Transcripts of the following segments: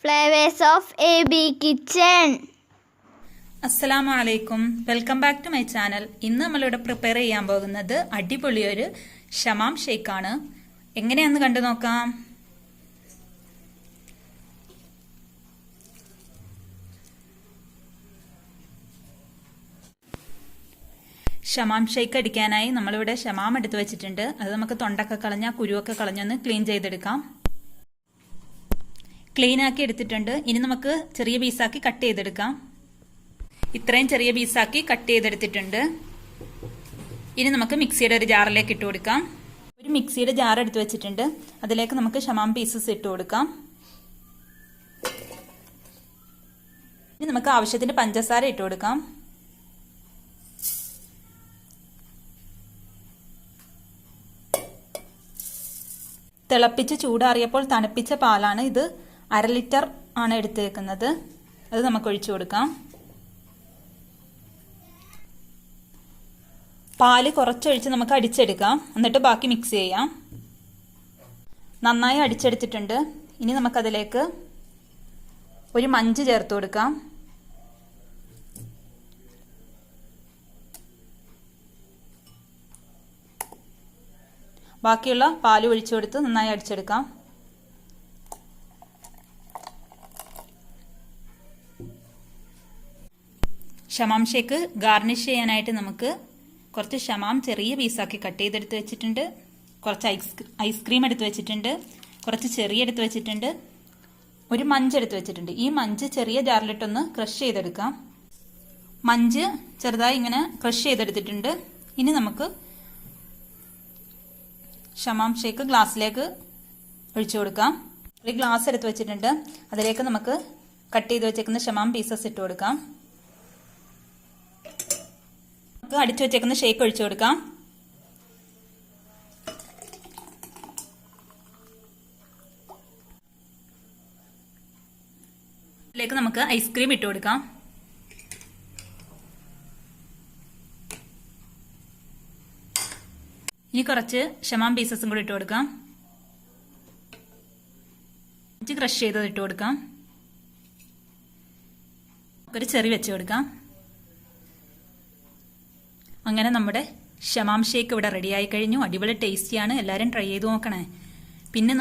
Flavors of Kitchen. Assalamu alaikum. Welcome back to my channel. ഇന്ന് നമ്മൾ ഇവിടെ prepare ചെയ്യാൻ പോകുന്നത് അടിപൊളി ഒരു ഷമാം ഷേക്ക് ആണ്. എങ്ങനെയാണെന്ന് കണ്ടു നോക്കാം. ഷമാം ഷേക്ക് അടിക്കാനായി നമ്മൾ ഇവിടെ ഷമാം എടുത്തു വെച്ചിട്ടുണ്ട്. അത് നമുക്ക് തൊണ്ടൊക്കെ കളഞ്ഞ കുരുവൊക്കെ കളഞ്ഞൊന്ന് ക്ലീൻ ചെയ്തെടുക്കാം. ക്ലീൻ ആക്കി എടുത്തിട്ടുണ്ട്. ഇനി നമുക്ക് ചെറിയ പീസാക്കി കട്ട് ചെയ്തെടുക്കാം. ഇത്രയും ചെറിയ പീസാക്കി കട്ട് ചെയ്തെടുത്തിട്ടുണ്ട്. ഇനി നമുക്ക് മിക്സിയുടെ ഒരു ജാറിലേക്ക് ഇട്ട് കൊടുക്കാം. ഒരു മിക്സിയുടെ ജാർ എടുത്ത് വെച്ചിട്ടുണ്ട്. അതിലേക്ക് നമുക്ക് ഷമാം പീസസ് ഇട്ട് കൊടുക്കാം. ഇനി നമുക്ക് ആവശ്യത്തിന് പഞ്ചസാര ഇട്ട് കൊടുക്കാം. തിളപ്പിച്ച് ചൂടാറിയപ്പോൾ തണുപ്പിച്ച പാലാണ് ഇത്. 1/2 ലിറ്റർ ആണ് എടുത്തേക്കുന്നത്. അത് നമുക്ക് ഒഴിച്ചു കൊടുക്കാം. പാല് കുറച്ചൊഴിച്ച് നമുക്ക് അടിച്ചെടുക്കാം. എന്നിട്ട് ബാക്കി മിക്സ് ചെയ്യാം. നന്നായി അടിച്ചെടുത്തിട്ടുണ്ട്. ഇനി നമുക്കതിലേക്ക് ഒരു മഞ്ച് ചേർത്ത് കൊടുക്കാം. ബാക്കിയുള്ള പാല് ഒഴിച്ചു കൊടുത്ത് നന്നായി അടിച്ചെടുക്കാം. ഷമാം ഷേക്ക് ഗാർണിഷ് ചെയ്യാനായിട്ട് നമുക്ക് കുറച്ച് ഷമാം ചെറിയ പീസാക്കി കട്ട് ചെയ്തെടുത്ത് വെച്ചിട്ടുണ്ട്. കുറച്ച് ഐസ്ക്രീം എടുത്ത് വെച്ചിട്ടുണ്ട്. കുറച്ച് ചെറിയ എടുത്ത് വെച്ചിട്ടുണ്ട്. ഒരു മഞ്ച് എടുത്ത് വെച്ചിട്ടുണ്ട്. ഈ മഞ്ച് ചെറിയ ജാറിലിട്ടൊന്ന് ക്രഷ് ചെയ്തെടുക്കാം. മഞ്ച് ചെറുതായി ഇങ്ങനെ ക്രഷ് ചെയ്തെടുത്തിട്ടുണ്ട്. ഇനി നമുക്ക് ഷമാം ഷേക്ക് ഗ്ലാസ്സിലേക്ക് ഒഴിച്ചു കൊടുക്കാം. ഒരു ഗ്ലാസ് എടുത്ത് വെച്ചിട്ടുണ്ട്. അതിലേക്ക് നമുക്ക് കട്ട് ചെയ്ത് വെച്ചേക്കുന്ന ഷമാം പീസസ് ഇട്ട് കൊടുക്കാം. അടിച്ചു വെച്ചേക്കുന്ന ഷേക്ക് ഒഴിച്ചു കൊടുക്കാം. ഇതിലേക്ക് നമുക്ക് ഐസ്ക്രീം ഇട്ട് കൊടുക്കാം. ഇനി കുറച്ച് ഷമാം പീസസും കൂടി ഇട്ട് കൊടുക്കാം. ക്രഷ് ചെയ്തത് ഇട്ട് കൊടുക്കാം. ഒരു ചെറി വെച്ച് കൊടുക്കാം. അങ്ങനെ നമ്മുടെ ഷമാം ഷേക്ക് ഇവിടെ റെഡിയായി കഴിഞ്ഞു. അടിപൊളി ടേസ്റ്റിയാണ്. എല്ലാവരും ട്രൈ ചെയ്ത് നോക്കണേ. പിന്നെ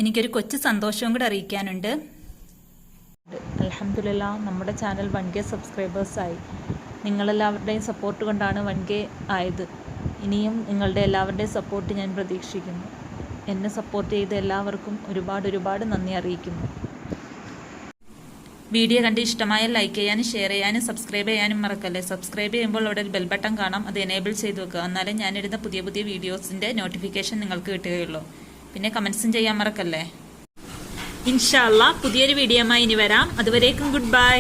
എനിക്കൊരു കൊച്ചു സന്തോഷവും കൂടെ അറിയിക്കാനുണ്ട്. അൽഹംദുലില്ലാഹ് നമ്മുടെ ചാനൽ 1K സബ്സ്ക്രൈബേഴ്സായി. നിങ്ങളെല്ലാവരുടെയും സപ്പോർട്ട് കൊണ്ടാണ് 1K ആയത്. ഇനിയും നിങ്ങളുടെ എല്ലാവരുടെയും സപ്പോർട്ട് ഞാൻ പ്രതീക്ഷിക്കുന്നു. എന്നെ സപ്പോർട്ട് ചെയ്ത എല്ലാവർക്കും ഒരുപാട് നന്ദി അറിയിക്കുന്നു. വീഡിയോ കണ്ട് ഇഷ്ടമായ ലൈക്ക് ചെയ്യാനും ഷെയർ ചെയ്യാനും സബ്സ്ക്രൈബ് ചെയ്യാനും മറക്കല്ലേ. സബ്സ്ക്രൈബ് ചെയ്യുമ്പോൾ അവിടെ ഒരു ബെൽ ബട്ടൺ കാണാം. അത് എനേബിൾ ചെയ്ത് വെക്കുക. എന്നാലേ ഞാനിടുന്ന പുതിയ വീഡിയോസിൻ്റെ നോട്ടിഫിക്കേഷൻ നിങ്ങൾക്ക് കിട്ടുകയുള്ളൂ. പിന്നെ കമൻസും ചെയ്യാൻ മറക്കല്ലേ. ഇൻഷാ അല്ലാഹ് പുതിയൊരു വീഡിയോയുമായി ഇനി വരാം. അതുവരേക്കും ഗുഡ് ബൈ.